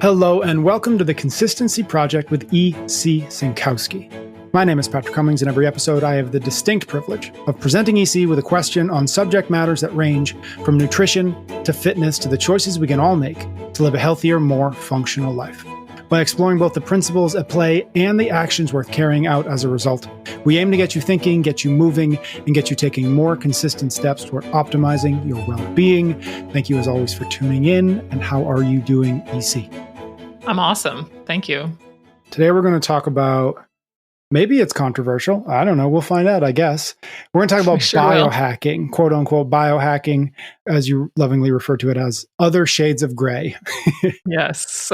Hello and welcome to the Consistency Project with E.C. Sinkowski. My name is Patrick Cummings, and every episode I have the distinct privilege of presenting EC with a question on subject matters that range from nutrition to fitness to the choices we can all make to live a healthier, more functional life. By exploring both the principles at play and the actions worth carrying out as a result, we aim to get you thinking, get you moving, and get you taking more consistent steps toward optimizing your well-being. Thank you as always for tuning in. And how are you doing, EC? I'm awesome. Thank you. Today we're going to talk about, maybe it's controversial. I don't know. We'll find out, I guess. We're going to talk about biohacking, quote unquote biohacking, as you lovingly refer to it as other shades of gray. Yes.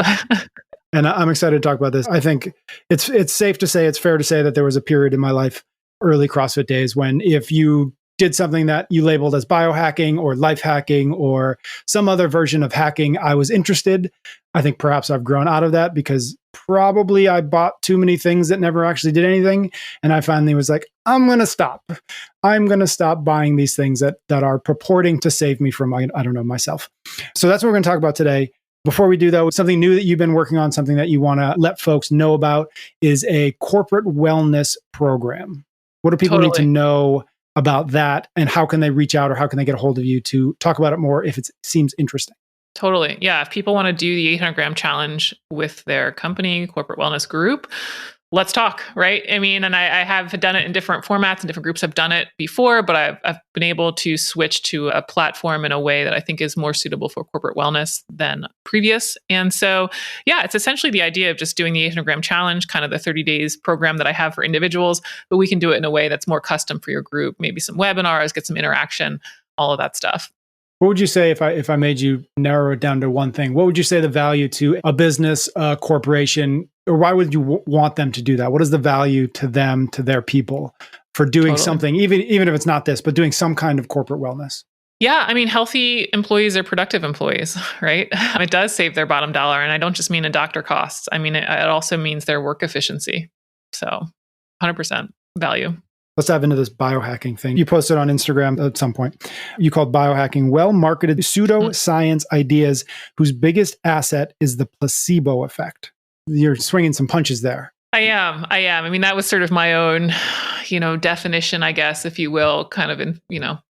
And I'm excited to talk about this. I think it's safe to say, it's fair to say that there was a period in my life, early CrossFit days, when if you did something that you labeled as biohacking or life hacking or some other version of hacking, I was interested. I think perhaps I've grown out of that because probably I bought too many things that never actually did anything. And I finally was like, I'm going to stop. I'm going to stop buying these things that are purporting to save me from, I don't know, myself. So that's what we're going to talk about today. Before we do, though, something new that you've been working on, something that you want to let folks know about is a corporate wellness program. What do people need to know about that, and how can they reach out or how can they get a hold of you to talk about it more if it seems interesting? Totally. Yeah. If people want to do the 800 gram challenge with their company, corporate wellness group, let's talk, right? I mean, and I have done it in different formats and different groups have done it before, but I've been able to switch to a platform in a way that I think is more suitable for corporate wellness than previous. And so, yeah, it's essentially the idea of just doing the 800 gram challenge, kind of the 30 days program that I have for individuals, but we can do it in a way that's more custom for your group, maybe some webinars, get some interaction, all of that stuff. What would you say if I made you narrow it down to one thing? What would you say the value to a business, a corporation, or why would you want them to do that? What is the value to them, to their people, for doing something, even if it's not this, but doing some kind of corporate wellness? Yeah, I mean, healthy employees are productive employees, right? It does save their bottom dollar, and I don't just mean in doctor costs. I mean, it also means their work efficiency. So, 100% value. Let's dive into this biohacking thing. You posted on Instagram at some point. You called biohacking well-marketed pseudoscience ideas whose biggest asset is the placebo effect. You're swinging some punches there. I am. I mean, that was sort of my own, definition, I guess, if you will, kind of,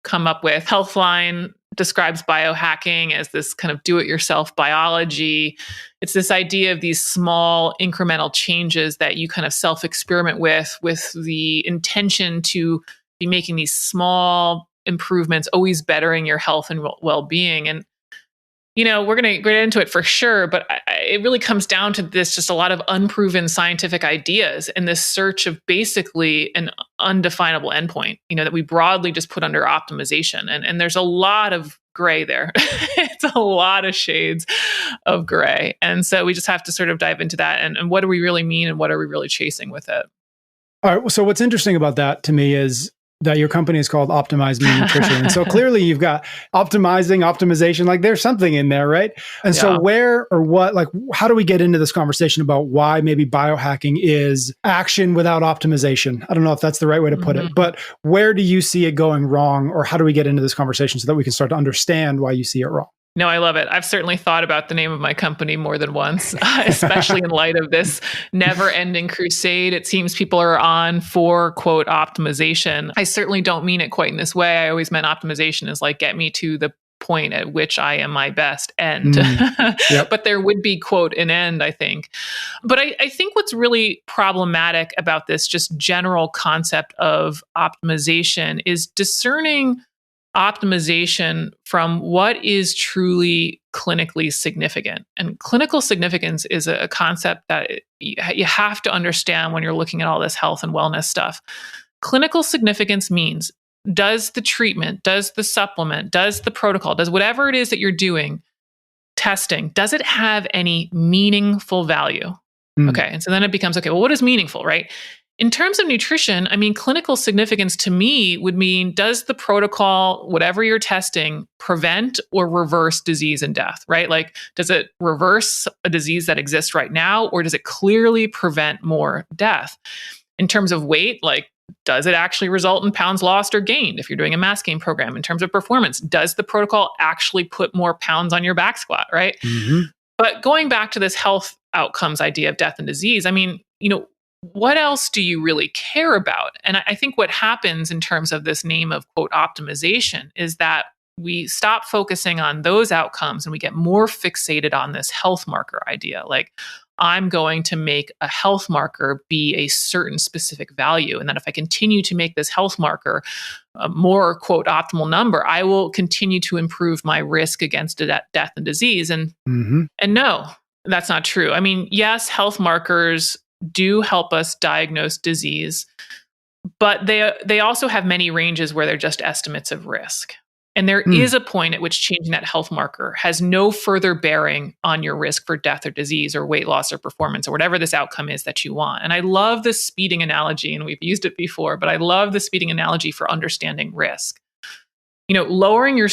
come up with. Healthline describes biohacking as this kind of do-it-yourself biology. It's this idea of these small incremental changes that you kind of self-experiment with the intention to be making these small improvements, always bettering your health and well-being. And we're going to get into it for sure, but it really comes down to this, just a lot of unproven scientific ideas and this search of basically an undefinable endpoint, that we broadly just put under optimization. And there's a lot of gray there. It's a lot of shades of gray. And so we just have to sort of dive into that. And what do we really mean and what are we really chasing with it? All right. So what's interesting about that to me is that your company is called Optimize Me Nutrition. And so clearly you've got optimization, like there's something in there, right? And so where or what, like, how do we get into this conversation about why maybe biohacking is action without optimization? I don't know if that's the right way to put it, but where do you see it going wrong, or how do we get into this conversation so that we can start to understand why you see it wrong? No, I love it. I've certainly thought about the name of my company more than once, especially in light of this never-ending crusade it seems people are on for, quote, optimization. I certainly don't mean it quite in this way. I always meant optimization is like, get me to the point at which I am my best end. Yep. But there would be, quote, an end, I think. But I think what's really problematic about this just general concept of optimization is discerning optimization from what is truly clinically significant. And clinical significance is a concept that you have to understand when you're looking at all this health and wellness stuff. Clinical significance means, does the treatment, does the supplement, does the protocol, does whatever it is that you're doing, testing, does it have any meaningful value? Okay. And so then it becomes, okay, well, what is meaningful, right? In terms of nutrition, I mean, clinical significance to me would mean, does the protocol, whatever you're testing, prevent or reverse disease and death, right? Like, does it reverse a disease that exists right now, or does it clearly prevent more death? In terms of weight, like, does it actually result in pounds lost or gained if you're doing a mass gain program? In terms of performance, does the protocol actually put more pounds on your back squat, right? But going back to this health outcomes idea of death and disease, I mean, what else do you really care about? And I think what happens in terms of this name of quote optimization is that we stop focusing on those outcomes and we get more fixated on this health marker idea. Like, I'm going to make a health marker be a certain specific value. And then if I continue to make this health marker a more quote optimal number, I will continue to improve my risk against death and disease. And no, that's not true. I mean, yes, health markers do help us diagnose disease, but they also have many ranges where they're just estimates of risk. And there is a point at which changing that health marker has no further bearing on your risk for death or disease or weight loss or performance or whatever this outcome is that you want. And I love the speeding analogy, and we've used it before, but I love the speeding analogy for understanding risk. Lowering your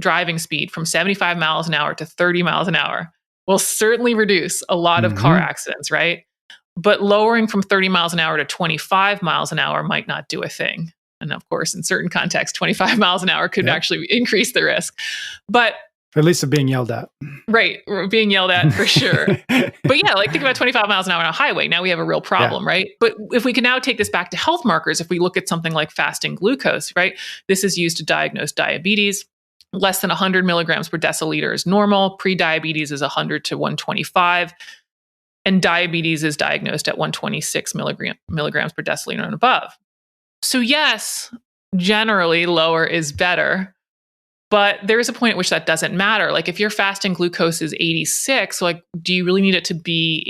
driving speed from 75 miles an hour to 30 miles an hour will certainly reduce a lot of car accidents, right? But lowering from 30 miles an hour to 25 miles an hour might not do a thing. And of course, in certain contexts, 25 miles an hour could actually increase the risk. But at least of being yelled at. Right. Being yelled at for sure. But yeah, like think about 25 miles an hour on a highway. Now we have a real problem, right? But if we can now take this back to health markers, if we look at something like fasting glucose, right? This is used to diagnose diabetes. Less than 100 milligrams per deciliter is normal. Pre-diabetes is 100 to 125. And diabetes is diagnosed at 126 milligrams per deciliter and above. So yes, generally lower is better, but there is a point at which that doesn't matter. Like if your fasting glucose is 86, like do you really need it to be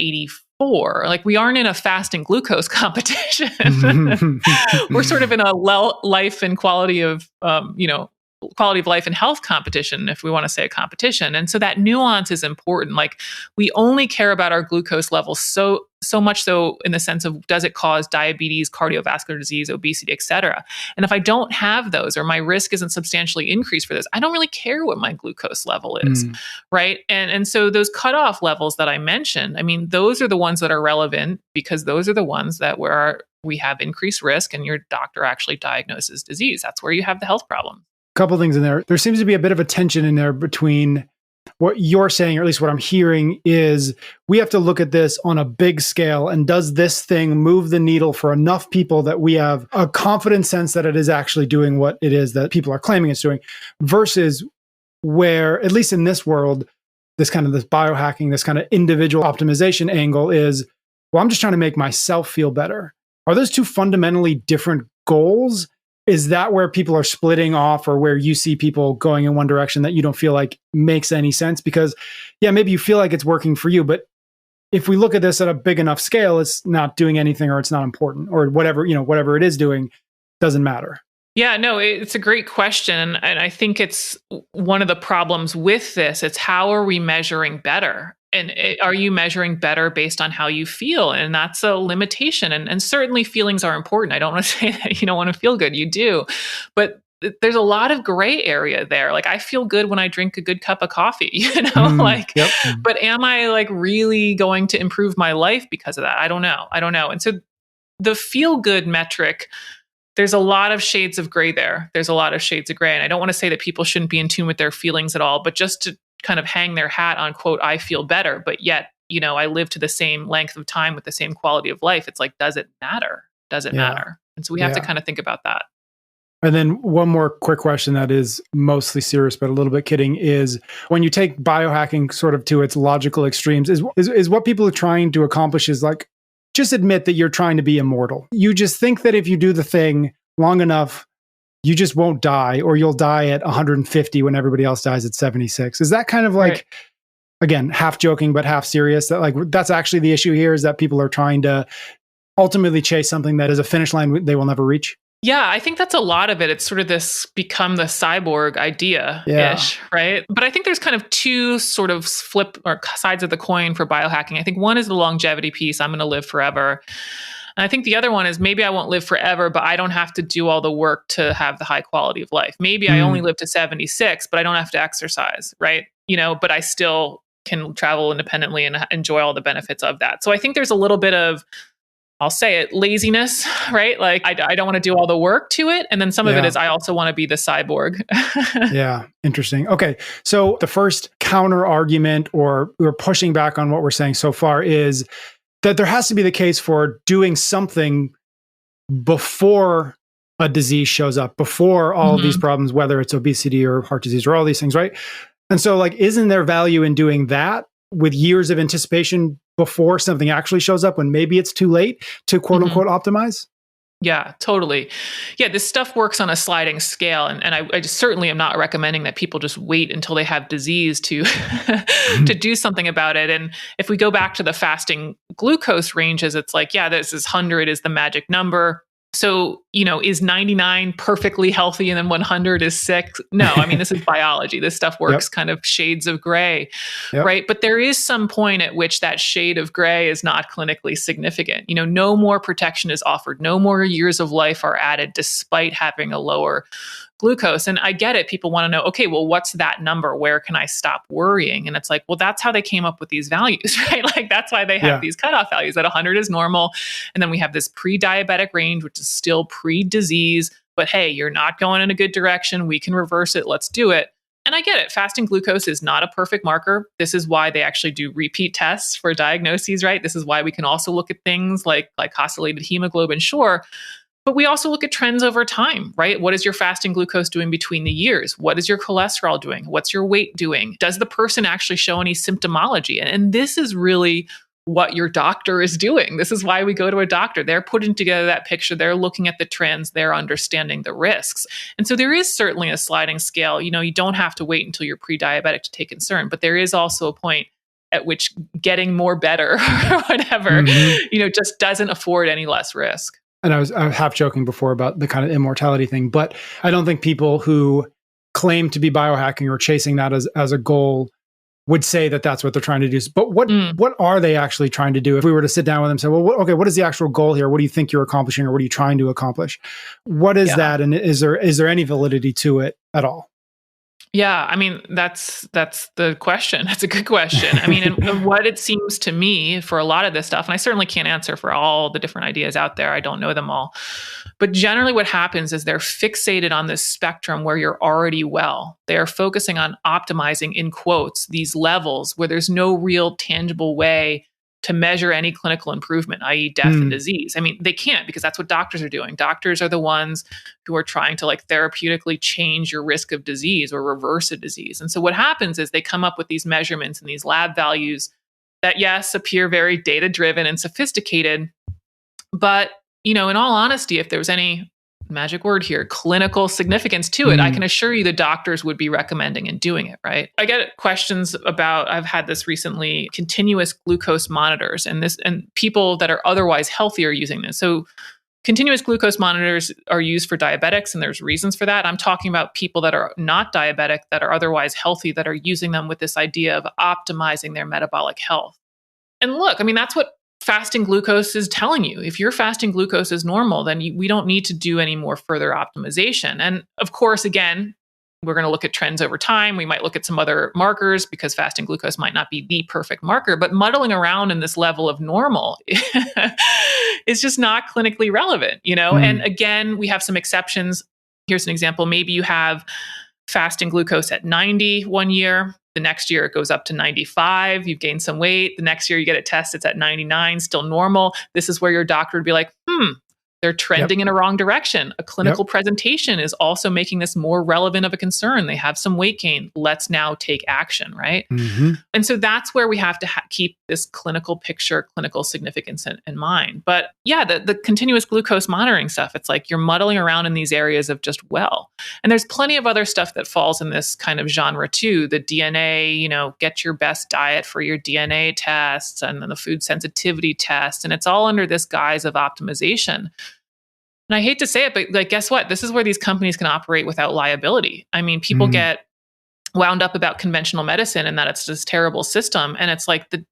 84? Like we aren't in a fasting glucose competition. We're sort of in a life and quality of life and health competition, if we want to say a competition. And so that nuance is important. Like we only care about our glucose levels so much so in the sense of, does it cause diabetes, cardiovascular disease, obesity, et cetera? And if I don't have those, or my risk isn't substantially increased for this, I don't really care what my glucose level is, right? And so those cutoff levels that I mentioned, I mean, those are the ones that are relevant because those are the ones that where we have increased risk and your doctor actually diagnoses disease. That's where you have the health problem. Couple things in there. There seems to be a bit of a tension in there between what you're saying, or at least what I'm hearing, is we have to look at this on a big scale. And does this thing move the needle for enough people that we have a confident sense that it is actually doing what it is that people are claiming it's doing, versus where, at least in this world, this biohacking, this kind of individual optimization angle is, well, I'm just trying to make myself feel better. Are those two fundamentally different goals? Is that where people are splitting off, or where you see people going in one direction that you don't feel like makes any sense? Because yeah, maybe you feel like it's working for you, but if we look at this at a big enough scale, it's not doing anything, or it's not important, or whatever it is doing doesn't matter. Yeah, no, it's a great question. And I think it's one of the problems with this. It's how are we measuring better? And are you measuring better based on how you feel? And that's a limitation. And certainly feelings are important. I don't want to say that you don't want to feel good. You do. But there's a lot of gray area there. Like I feel good when I drink a good cup of coffee, but am I like really going to improve my life because of that? I don't know. And so the feel good metric, there's a lot of shades of gray there. There's a lot of shades of gray. And I don't want to say that people shouldn't be in tune with their feelings at all, but just to kind of hang their hat on quote, I feel better, but yet, I live to the same length of time with the same quality of life. It's like, does it matter? Does it matter? And so we have to kind of think about that. And then one more quick question that is mostly serious, but a little bit kidding, is when you take biohacking sort of to its logical extremes, is what people are trying to accomplish is like, just admit that you're trying to be immortal. You just think that if you do the thing long enough, you just won't die, or you'll die at 150 when everybody else dies at 76. Is that kind of like, again, half joking, but half serious, that like, that's actually the issue here, is that people are trying to ultimately chase something that is a finish line they will never reach? Yeah, I think that's a lot of it. It's sort of this become the cyborg idea-ish, right? But I think there's kind of two sort of flip or sides of the coin for biohacking. I think one is the longevity piece. I'm going to live forever. And I think the other one is maybe I won't live forever, but I don't have to do all the work to have the high quality of life. Maybe I only live to 76, but I don't have to exercise, right? But I still can travel independently and enjoy all the benefits of that. So I think there's a little bit of I'll say it, laziness, right? Like I don't want to do all the work to it. And then some of it Yeah. is I also want to be the cyborg. Yeah. Interesting. Okay. So the first counter argument, or we're pushing back on what we're saying so far, is that there has to be the case for doing something before a disease shows up, before all of these problems, whether it's obesity or heart disease or all these things, right? And so, like, isn't there value in doing that with years of anticipation before something actually shows up when maybe it's too late to quote unquote optimize? Yeah, totally. Yeah, this stuff works on a sliding scale. And I just certainly am not recommending that people just wait until they have disease to to do something about it. And if we go back to the fasting glucose ranges, it's like, yeah, this is 100 is the magic number. So, is 99 perfectly healthy and then 100 is sick? No, I mean, this is biology. This stuff works kind of shades of gray, right? But there is some point at which that shade of gray is not clinically significant. No more protection is offered. No more years of life are added despite having a lower glucose. And I get it. People want to know, okay, well, what's that number? Where can I stop worrying? And it's like, well, that's how they came up with these values, right? Like that's why they have these cutoff values that 100 is normal. And then we have this pre-diabetic range, which is still pre-disease, but hey, you're not going in a good direction. We can reverse it. Let's do it. And I get it. Fasting glucose is not a perfect marker. This is why they actually do repeat tests for diagnoses, right? This is why we can also look at things like glycosylated hemoglobin, sure. But we also look at trends over time, right? What is your fasting glucose doing between the years? What is your cholesterol doing? What's your weight doing? Does the person actually show any symptomology? And this is really what your doctor is doing. This is why we go to a doctor. They're putting together that picture. They're looking at the trends. They're understanding the risks. And so there is certainly a sliding scale. You don't have to wait until you're pre-diabetic to take concern, but there is also a point at which getting more better or whatever, just doesn't afford any less risk. And I was half joking before about the kind of immortality thing, but I don't think people who claim to be biohacking or chasing that as a goal would say that that's what they're trying to do. But what are they actually trying to do? If we were to sit down with them and say, well, what is the actual goal here? What do you think you're accomplishing, or what are you trying to accomplish? What is that? And is there any validity to it at all? Yeah, I mean, that's the question. That's a good question. I mean, and what it seems to me for a lot of this stuff, and I certainly can't answer for all the different ideas out there. I don't know them all. But generally what happens is they're fixated on this spectrum where you're already well. They are focusing on optimizing, in quotes, these levels where there's no real tangible way to measure any clinical improvement, i.e. death and disease. I mean, they can't, because that's what doctors are doing. Doctors are the ones who are trying to therapeutically change your risk of disease or reverse a disease. And so what happens is they come up with these measurements and these lab values that, yes, appear very data-driven and sophisticated. But, in all honesty, if there was any magic word here, clinical significance to it, I can assure you the doctors would be recommending and doing it, right? I get questions about, I've had this recently, continuous glucose monitors, and people that are otherwise healthy are using this. So continuous glucose monitors are used for diabetics, and there's reasons for that. I'm talking about people that are not diabetic, that are otherwise healthy, that are using them with this idea of optimizing their metabolic health. And look, I mean, that's what fasting glucose is telling you. If your fasting glucose is normal, then we don't need to do any more further optimization. And of course, again, we're going to look at trends over time. We might look at some other markers, because fasting glucose might not be the perfect marker, but muddling around in this level of normal is just not clinically relevant, And again, we have some exceptions. Here's an example. Maybe you have fasting glucose at 90 one year. The next year it goes up to 95. You've gained some weight. The next year you get a test, it's at 99, still normal. This is where your doctor would be like, they're trending in a wrong direction. A clinical presentation is also making this more relevant of a concern. They have some weight gain. Let's now take action, right? And so that's where we have to keep this clinical picture, clinical significance in mind. But yeah, the continuous glucose monitoring stuff, it's like you're muddling around in these areas of just And there's plenty of other stuff that falls in this kind of genre too. The DNA, get your best diet for your DNA tests, and then the food sensitivity test. And it's all under this guise of optimization. And I hate to say it, but guess what? This is where these companies can operate without liability. I mean, people get wound up about conventional medicine and that it's this terrible system. And it's like the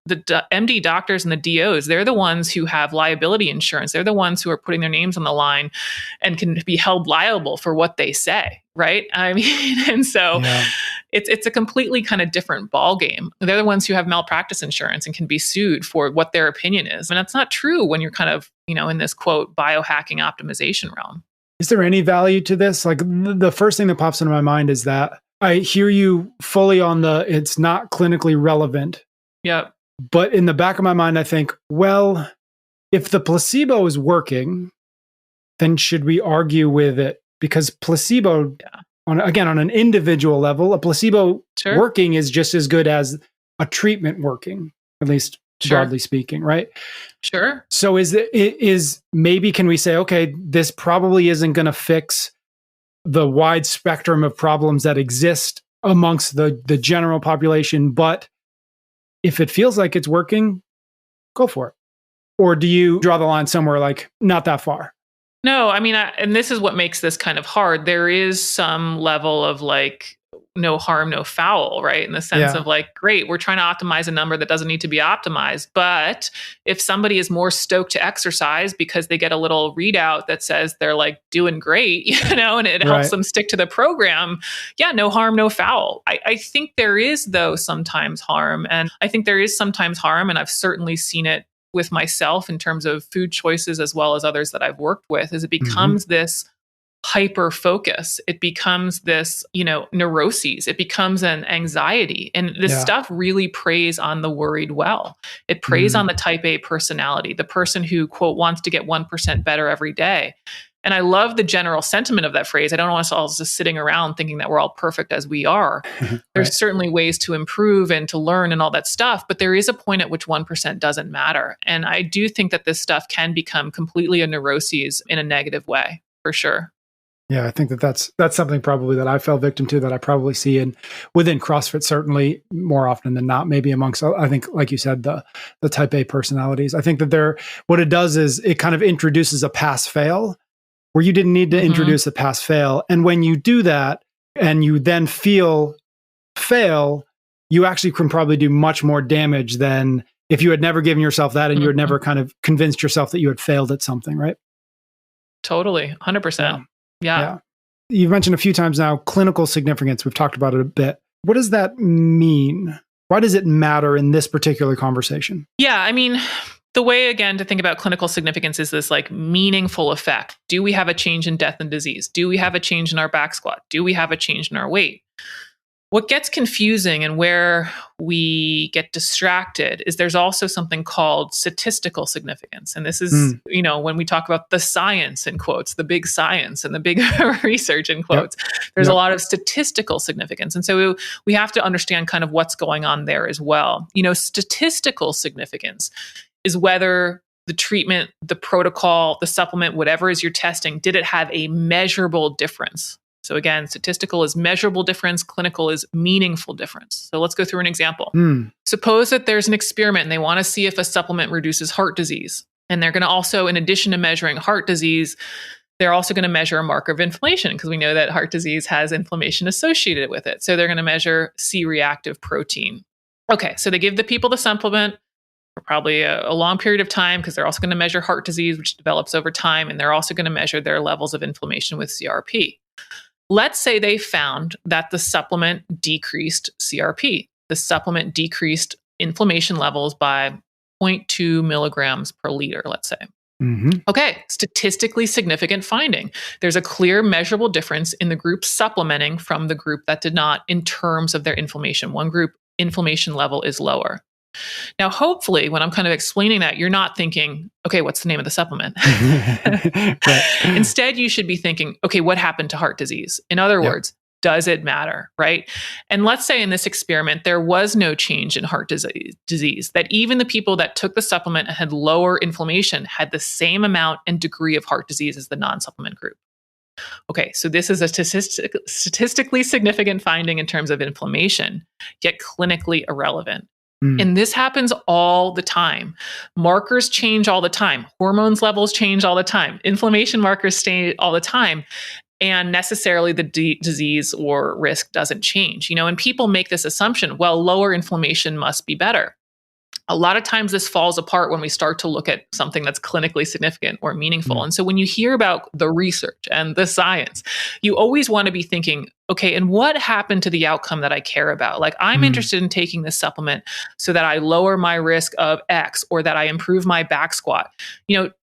MD doctors and the DOs, they're the ones who have liability insurance. They're the ones who are putting their names on the line and can be held liable for what they say, right? I mean, and so it's a completely kind of different ballgame. They're the ones who have malpractice insurance and can be sued for what their opinion is. And that's not true when you're kind of in this quote, biohacking optimization realm. Is there any value to this? Like the first thing that pops into my mind is that I hear you fully on it's not clinically relevant. Yep. But in the back of my mind, I think, well, if the placebo is working, then should we argue with it? Because placebo, on an individual level, a placebo working is just as good as a treatment working, at least broadly speaking, right? Sure. So is maybe can we say, okay, this probably isn't going to fix the wide spectrum of problems that exist amongst the general population, but if it feels like it's working, go for it. Or do you draw the line somewhere like not that far? No, I mean, and this is what makes this kind of hard. There is some level of like no harm, no foul, right? In the sense of like, great, we're trying to optimize a number that doesn't need to be optimized. But if somebody is more stoked to exercise because they get a little readout that says they're like doing great, and it helps them stick to the program, no harm, no foul. I think there is, though, sometimes harm. And I think there is sometimes harm. And I've certainly seen it with myself in terms of food choices as well as others that I've worked with, is it becomes this hyper focus. It becomes this, neuroses. It becomes an anxiety. And this stuff really preys on the worried well. It preys on the type A personality, the person who, quote, wants to get 1% better every day. And I love the general sentiment of that phrase. I don't want us all just sitting around thinking that we're all perfect as we are. There's certainly ways to improve and to learn and all that stuff, but there is a point at which 1% doesn't matter. And I do think that this stuff can become completely a neuroses in a negative way, for sure. Yeah, I think that's something probably that I fell victim to, that I probably see within CrossFit, certainly more often than not, maybe amongst, I think, like you said, the type A personalities. I think that what it does is it kind of introduces a pass fail where you didn't need to introduce a pass fail. And when you do that and you then fail, you actually can probably do much more damage than if you had never given yourself that and you had never kind of convinced yourself that you had failed at something, right? Totally, 100%. Yeah. You've mentioned a few times now clinical significance. We've talked about it a bit. What does that mean? Why does it matter in this particular conversation? Yeah, I mean, the way, again, to think about clinical significance is this like meaningful effect. Do we have a change in death and disease? Do we have a change in our back squat? Do we have a change in our weight? What gets confusing and where we get distracted is there's also something called statistical significance. And this is, when we talk about the science in quotes, the big science and the big research in quotes, there's a lot of statistical significance. And so we have to understand kind of what's going on there as well. Statistical significance is whether the treatment, the protocol, the supplement, whatever is you're testing, did it have a measurable difference? So again, statistical is measurable difference, clinical is meaningful difference. So let's go through an example. Suppose that there's an experiment and they want to see if a supplement reduces heart disease. And they're going to also, in addition to measuring heart disease, they're also going to measure a marker of inflammation because we know that heart disease has inflammation associated with it. So they're going to measure C-reactive protein. Okay, so they give the people the supplement for probably a long period of time because they're also going to measure heart disease, which develops over time. And they're also going to measure their levels of inflammation with CRP. Let's say they found that the supplement decreased CRP. The supplement decreased inflammation levels by 0.2 milligrams per liter, let's say. Okay, statistically significant finding. There's a clear measurable difference in the group supplementing from the group that did not in terms of their inflammation. One group inflammation level is lower. Now, hopefully, when I'm kind of explaining that, you're not thinking, okay, what's the name of the supplement? Instead, you should be thinking, okay, what happened to heart disease? In other words, does it matter, right? And let's say in this experiment, there was no change in heart disease, that even the people that took the supplement and had lower inflammation had the same amount and degree of heart disease as the non-supplement group. Okay, so this is a statistically significant finding in terms of inflammation, yet clinically irrelevant. And this happens all the time. Markers change all the time. Hormones levels change all the time. Inflammation markers stay all the time. And necessarily the disease or risk doesn't change. And people make this assumption, well, lower inflammation must be better. A lot of times this falls apart when we start to look at something that's clinically significant or meaningful. And so when you hear about the research and the science, you always want to be thinking, okay, and what happened to the outcome that I care about? Like, I'm interested in taking this supplement so that I lower my risk of X or that I improve my back squat.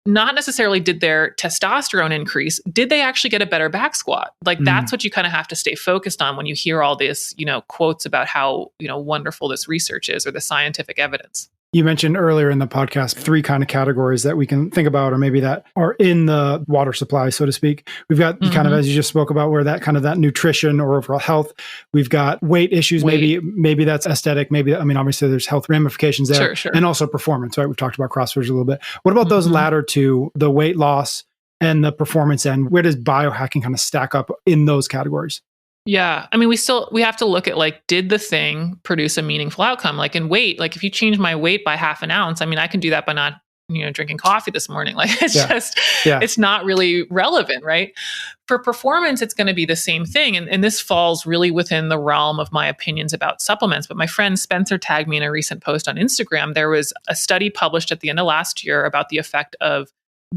Not necessarily did their testosterone increase. Did they actually get a better back squat? Like, that's what you kind of have to stay focused on when you hear all this, quotes about how, wonderful this research is or the scientific evidence. You mentioned earlier in the podcast 3 kind of categories that we can think about, or maybe that are in the water supply, so to speak. We've got kind of, as you just spoke about, where that kind of that nutrition or overall health. We've got weight issues. Maybe that's aesthetic. Obviously there's health ramifications there, Sure. And also performance. Right? We've talked about CrossFitters a little bit. What about those latter two, the weight loss and the performance end? Where does biohacking kind of stack up in those categories? Yeah. We have to look at, like, did the thing produce a meaningful outcome? Like in weight, like if you change my weight by half an ounce, I can do that by not, drinking coffee this morning. Like it's not really relevant, right? For performance, it's going to be the same thing. And this falls really within the realm of my opinions about supplements. But my friend Spencer tagged me in a recent post on Instagram. There was a study published at the end of last year about the effect of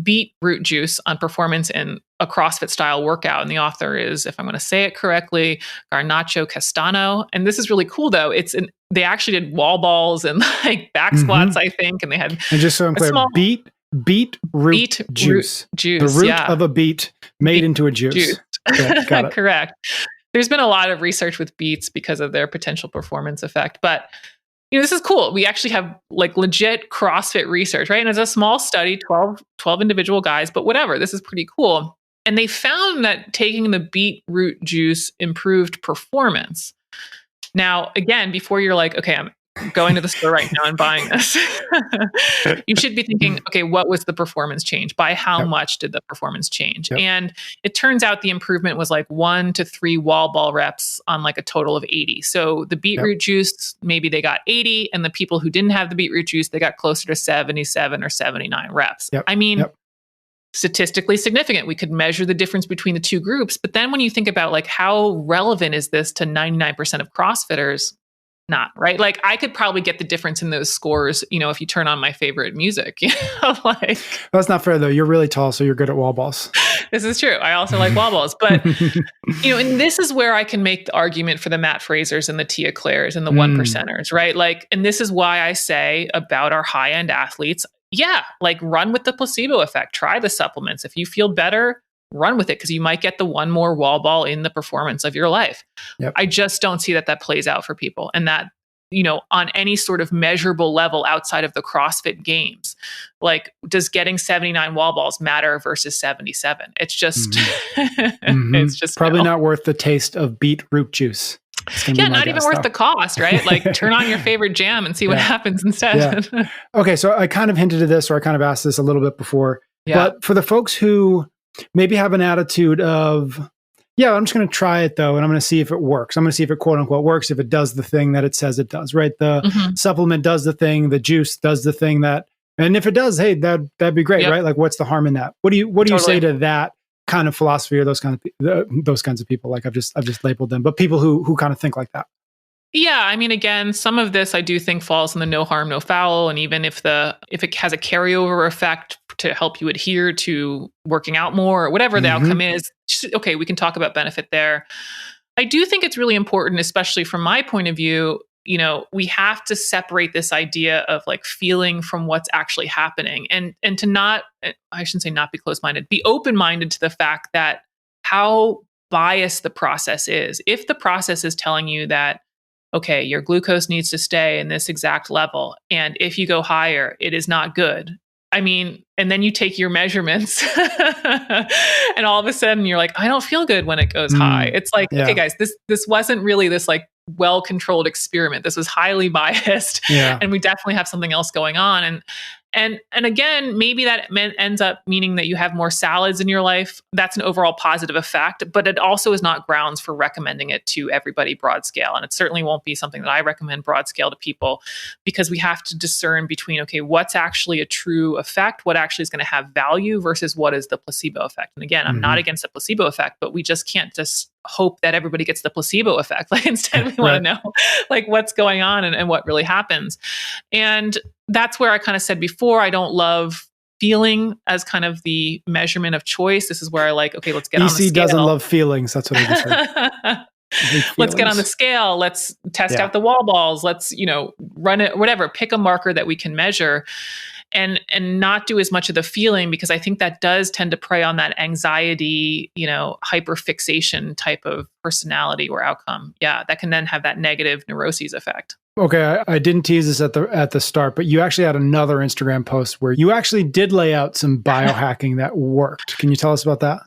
beetroot juice on performance in a CrossFit style workout. And the author is, if I'm going to say it correctly, Garnacho Castano. And this is really cool though. They actually did wall balls and like back squats, I think. And they had, and just so I'm clear, beetroot juice. The root of a beet made into a juice. Yeah, got it. Correct. There's been a lot of research with beets because of their potential performance effect, but this is cool. We actually have like legit CrossFit research, right? And it's a small study, 12 individual guys, but whatever, this is pretty cool. And they found that taking the beetroot juice improved performance. Now, again, before you're like, okay, I'm going to the store right now and buying this, you should be thinking, okay, what was the performance change? By how much did the performance change? And it turns out the improvement was like 1 to 3 wall ball reps on like a total of 80. So the beetroot juice, maybe they got 80, and the people who didn't have the beetroot juice, they got closer to 77 or 79 reps. Statistically significant. We could measure the difference between the two groups. But then when you think about like how relevant is this to 99% of CrossFitters, not, right? Like I could probably get the difference in those scores, if you turn on my favorite music, like. That's not fair though. You're really tall, so you're good at wall balls. This is true. I also like wall balls, but and this is where I can make the argument for the Matt Frasers and the Tia Claires and the 1%ers, right? Like, and this is why I say about our high-end athletes, like run with the placebo effect, try the supplements. If you feel better, run with it, because you might get the one more wall ball in the performance of your life. I just don't see that plays out for people. And that, on any sort of measurable level outside of the CrossFit games, like does getting 79 wall balls matter versus 77? It's just, it's just probably not worth the taste of beetroot juice. Not even worth the cost, right? Like turn on your favorite jam and see what happens instead. Okay. So I kind of hinted at this, or I kind of asked this a little bit before, but for the folks who maybe have an attitude of, I'm just going to try it though, and I'm going to see if it works. I'm going to see if it quote unquote works, if it does the thing that it says it does, right? The supplement does the thing, the juice does the thing and if it does, hey, that'd be great, right? Like what's the harm in that? What do you say to that kind of philosophy, or those kinds of people? Like I've just labeled them, but people who kind of think like that. Yeah, again, some of this I do think falls in the no harm, no foul. And even if it has a carryover effect to help you adhere to working out more or whatever the outcome is, okay, we can talk about benefit there. I do think it's really important, especially from my point of view, we have to separate this idea of like feeling from what's actually happening, and to not, I shouldn't say not be closed-minded, be open-minded to the fact that how biased the process is. If the process is telling you that, okay, your glucose needs to stay in this exact level, and if you go higher, it is not good. And then you take your measurements and all of a sudden you're like, I don't feel good when it goes high. It's like, okay, guys, this wasn't really this like well-controlled experiment. This was highly biased and we definitely have something else going on. And again, maybe that ends up meaning that you have more salads in your life. That's an overall positive effect, but it also is not grounds for recommending it to everybody broad scale. And it certainly won't be something that I recommend broad scale to people, because we have to discern between, okay, what's actually a true effect, what actually is going to have value versus what is the placebo effect. And again, I'm not against the placebo effect, but we just can't just hope that everybody gets the placebo effect. Like instead we want to know like what's going on and what really happens. And that's where I kind of said before, I don't love feeling as kind of the measurement of choice. This is where I like, okay, let's get on the scale. EC doesn't love feelings. That's what I just said. Let's get on the scale. Let's test out the wall balls. Let's, run it, whatever, pick a marker that we can measure and not do as much of the feeling, because I think that does tend to prey on that anxiety, hyperfixation type of personality or outcome. Yeah. That can then have that negative neuroses effect. Okay, I didn't tease this at the start, but you actually had another Instagram post where you actually did lay out some biohacking that worked. Can you tell us about that?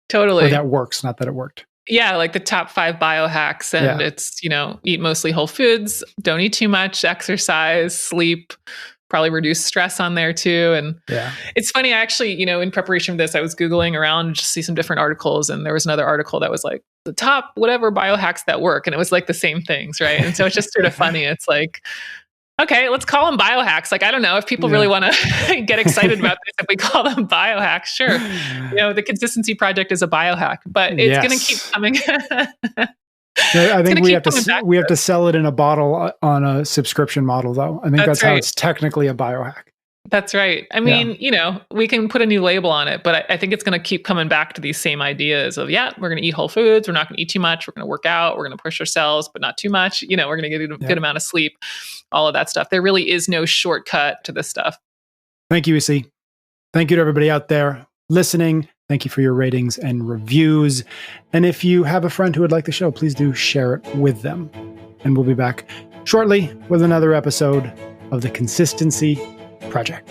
Totally. Or that works, not that it worked. Yeah, like the top 5 biohacks. And it's, eat mostly whole foods, don't eat too much, exercise, sleep, probably reduce stress on there too. And it's funny, I actually, in preparation for this, I was Googling around just see some different articles. And there was another article that was like the top whatever biohacks that work. And it was like the same things, right? And so it's just sort of funny. It's like, okay, let's call them biohacks. Like, I don't know if people really want to get excited about this. If we call them biohacks, sure. The Consistency Project is a biohack, but it's going to keep coming. I think we have to sell it in a bottle on a subscription model, though. I think that's how it's technically a biohack. That's right. I mean, we can put a new label on it, but I think it's going to keep coming back to these same ideas of, we're going to eat whole foods. We're not going to eat too much. We're going to work out. We're going to push ourselves, but not too much. We're going to get a good amount of sleep, all of that stuff. There really is no shortcut to this stuff. Thank you, EC. Thank you to everybody out there listening. Thank you for your ratings and reviews. And if you have a friend who would like the show, please do share it with them. And we'll be back shortly with another episode of the Consistency Project.